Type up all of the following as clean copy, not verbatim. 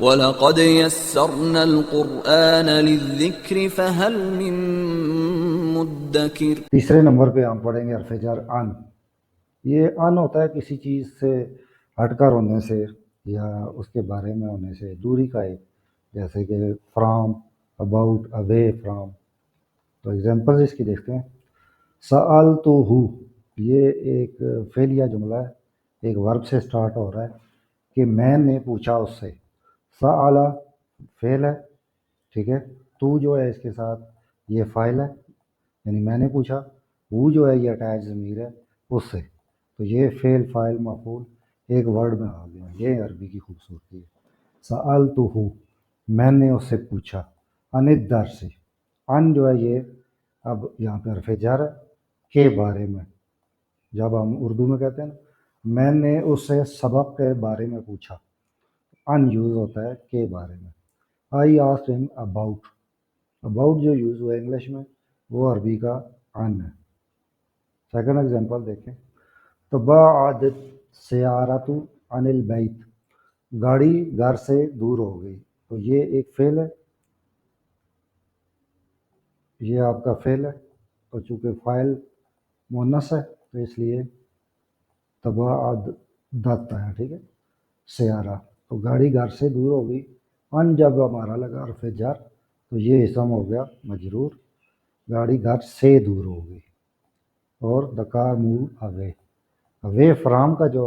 وَلَقَدْ يَسَّرْنَا الْقُرْآنَ لِلذِّكْرِ فَهَلْ مِن مُدَّكِرٍ۔ تیسرے نمبر پہ ہم پڑھیں گے حرف جر ان۔ یہ ان ہوتا ہے کسی چیز سے ہٹ کر ہونے سے یا اس کے بارے میں ہونے سے دوری کا ایک، جیسے کہ فرام، اباؤٹ، اوے فرام۔ تو ایگزامپل اس کی دیکھتے ہیں۔ سألتہ، یہ ایک فعلیہ جملہ ہے، ایک ورب سے سٹارٹ ہو رہا ہے کہ میں نے پوچھا اس سے۔ سأل فعل ہے، ٹھیک ہے، تو جو ہے اس کے ساتھ یہ فاعل ہے، یعنی میں نے پوچھا، وہ جو ہے یہ اٹیچ ضمیر ہے اس سے، تو یہ فعل فاعل مفعول ایک ورڈ میں آ گیا۔ یہ عربی کی خوبصورتی ہے۔ سألتہ، میں نے اس سے پوچھا، ان الدرس، ان جو ہے یہ اب یہاں پہ حرف جر ہے کے بارے میں۔ جب ہم اردو میں کہتے ہیں نا میں نے اس سے سبق کے بارے میں پوچھا، ان یوز ہوتا ہے کے بارے میں۔ آئی آسکڈ ہم اباؤٹ، اباؤٹ جو یوز ہوا ہے انگلش میں وہ عربی کا ان ہے۔ سیکنڈ ایگزامپل دیکھیں۔ تباعدت سیارۃ عن البیت، گاڑی گھر سے دور ہو گئی، تو یہ ایک فعل ہے، یہ آپ کا فعل ہے، تو چونکہ فاعل مؤنث ہے تو اس لیے تباعدت ہے، ٹھیک ہے، سیارہ، تو گاڑی گھر سے دور ہو گئی۔ ان جب ہمارا لگا حرف جر تو یہ اسم ہو گیا مجرور، گاڑی گھر سے دور ہو گئی۔ اور دا کار موو اوے، اوے فرام کا جو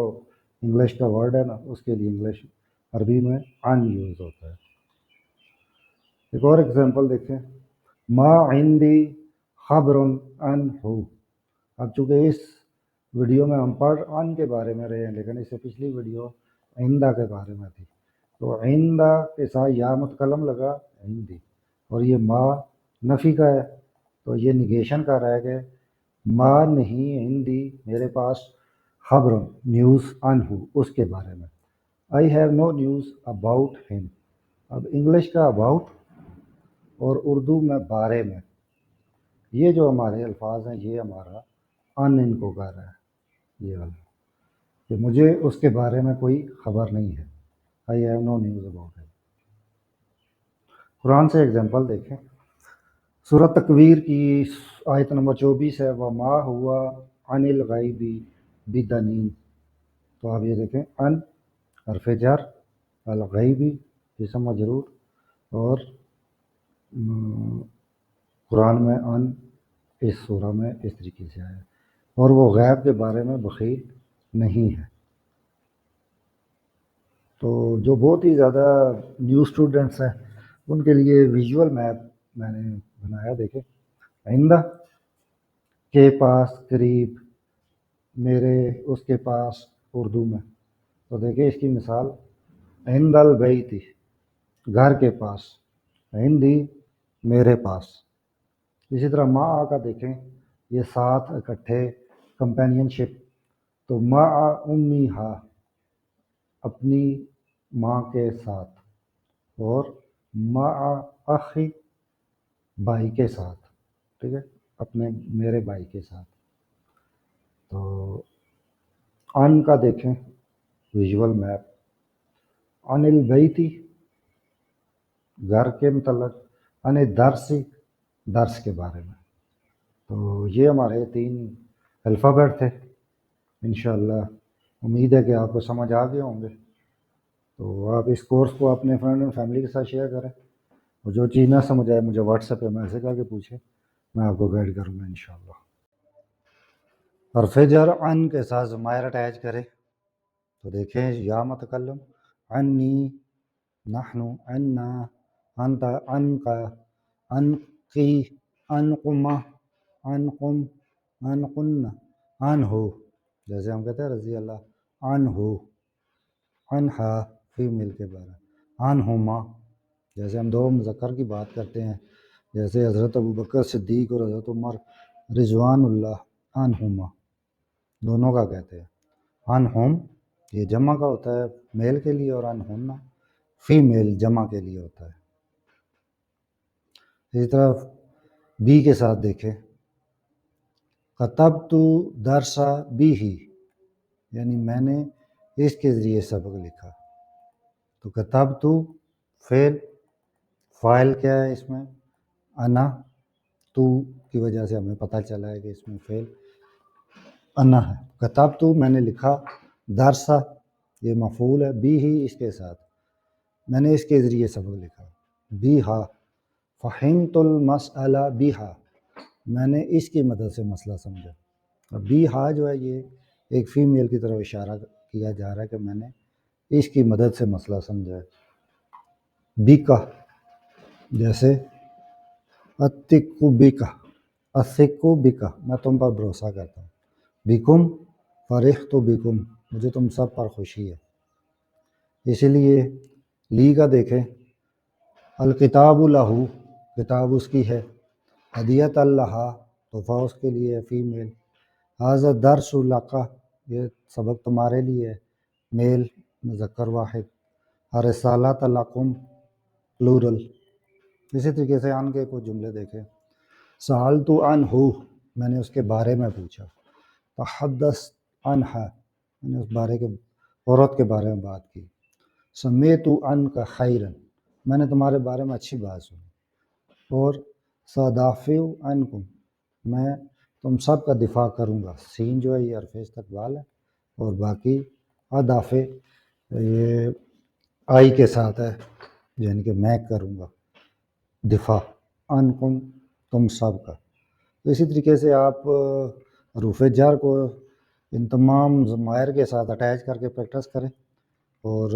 انگلش کا ورڈ ہے نا اس کے لیے انگلش عربی میں ان یوز ہوتا ہے۔ ایک اور ایگزامپل دیکھیں۔ ما عندی خبر عنہ، اب چونکہ اس ویڈیو میں ہم پڑھ ان کے بارے میں رہے ہیں لیکن اس سے پچھلی ویڈیو عندہ کے بارے میں تھی، تو عندہ کے ساتھ یا متکلم لگا عندی، اور یہ ما نفی کا ہے تو یہ نگیشن کا رہ گئے، ما نہیں عندی میرے پاس خبر نیوز عنہ اس کے بارے میں۔ I have no news about ہم، اب انگلش کا اباؤٹ اور اردو میں بارے میں، یہ جو ہمارے الفاظ ہیں یہ ہمارا ان ان کو کر رہا ہے، یہ والا کہ مجھے اس کے بارے میں کوئی خبر نہیں ہے۔ I have no news about ہم۔ قرآن سے ایگزامپل دیکھیں۔ سورۃ تکویر کی آیت نمبر 24 ہے، وما ہوا عن الغیب بدنین، تو آپ یہ دیکھیں ان حرف جر، الغیبی اسم مجرور، اور قرآن میں ان اس سورہ میں اس طریقے سے آیا، اور وہ غیب کے بارے میں بخیل نہیں ہے۔ تو جو بہت ہی زیادہ نیو اسٹوڈنٹس ہیں ان کے لیے ویژول میپ میں نے بنایا، دیکھیں۔ آئندہ کے پاس، قریب، میرے، اس کے پاس اردو میں، تو دیکھیں اس کی مثال عند البیت گھر کے پاس، عندی میرے پاس۔ اسی طرح ماں کا دیکھیں، یہ ساتھ اکٹھے کمپینین شپ، تو ماں امی ہا اپنی ماں کے ساتھ، اور ماں اخی بھائی کے ساتھ، ٹھیک ہے، اپنے میرے بھائی کے ساتھ۔ تو ان کا دیکھیں ویژول میپ، ان البیتی گھر کے متعلق، ان درسی درس کے بارے میں۔ تو یہ ہمارے 3 الفابیٹ تھے، انشاءاللہ امید ہے کہ آپ کو سمجھ آ گئے ہوں گے۔ تو آپ اس کورس کو اپنے فرینڈ اور فیملی کے ساتھ شیئر کریں، اور جو چیز نہ سمجھ آئے مجھے واٹس ایپ پہ میسج کر کے پوچھیں، میں آپ کو گائیڈ کروں گا انشاءاللہ۔ حرف جر ان کے ساتھ ضمائر اٹیچ کرے تو دیکھیں یا متکلم، انی، نحن، انا، انت، انکا، انقی، انقما، انقم، انقن، انہو، جیسے ہم کہتے ہیں رضی اللہ عنہ، انہا فیمیل کے بارے، انہما، جیسے ہم 2 مذکر کی بات کرتے ہیں، جیسے حضرت ابوبکر صدیق اور حضرت عمر رضوان اللہ عنہما، دونوں کا کہتے ہیں۔ انہم یہ جمع کا ہوتا ہے میل کے لیے، اور انہن فیمیل جمع کے لیے ہوتا ہے۔ اسی طرح بی کے ساتھ دیکھیں، کتبت درس بیہ، یعنی میں نے اس کے ذریعے سبق لکھا، تو کتبت فعل، فاعل کیا ہے اس میں؟ انا، تو کی وجہ سے ہمیں پتہ چلا ہے کہ اس میں فعل انا ہے. کتب تو میں نے لکھا، درسا یہ مفعول ہے، بھی ہی اس کے ساتھ، میں نے اس کے ذریعے سبق لکھا. بھی ہا، فہمت المسئلہ بھی ہا، میں نے اس کی مدد سے مسئلہ سمجھا. اور بھی ہا جو ہے یہ ایک فیمیل کی طرف اشارہ کیا جا رہا ہے کہ میں نے اس کی مدد سے مسئلہ سمجھا ہے. بیکا، جیسے اتقو بیکا، اتقو بیکا، میں تم پر بھروسہ کرتا ہوں. بیکم، فرحت بیکم، مجھے تم سب پر خوشی ہے. اسی لیے لی کا دیکھیں، الکتاب لہو، کتاب اس کی ہے. ہدیت اللہ، تحفہ اس کے لیے ہے، فیمیل. حاضر درس لقا، یہ سبق تمہارے لیے ہے، میل مذکر واحد. رسالۃ لکم، پلورل. اسی طریقے سے ان کے کچھ جملے دیکھیں. سألت عنہ، میں نے اس کے بارے میں پوچھا. تحدثت عنہا، میں نے اس بارے کے عورت کے بارے میں بات کی. سمیت عنک خیرا، میں نے تمہارے بارے میں اچھی بات سنی. اور سادافع عنکم، میں تم سب کا دفاع کروں گا. سین جو ہے یہ حرف استقبال ہے، اور باقی ادافع یہ آئی کے ساتھ ہے، یعنی کہ میں کروں گا دفاع. عنکم، تم سب کا. اسی طریقے سے آپ حروف جر کو ان تمام ضمائر کے ساتھ اٹیچ کر کے پریکٹس کریں، اور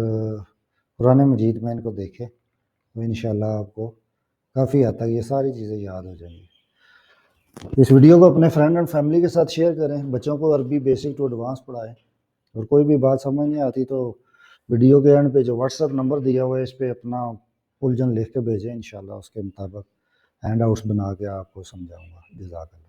قرآن مجید میں ان کو دیکھیں، تو انشاءاللہ آپ کو کافی حد تک یہ ساری چیزیں یاد ہو جائیں گی. اس ویڈیو کو اپنے فرینڈ اینڈ فیملی کے ساتھ شیئر کریں. بچوں کو عربی بیسک ٹو ایڈوانس پڑھائیں. اور کوئی بھی بات سمجھ نہیں آتی تو ویڈیو کے اینڈ پہ جو واٹس ایپ نمبر دیا ہوا ہے اس پہ اپنا الجھن لکھ کے بھیجیں، انشاءاللہ اس کے مطابق ہینڈ آؤٹس بنا کے آپ کو سمجھاؤں گا. جزاک اللہ.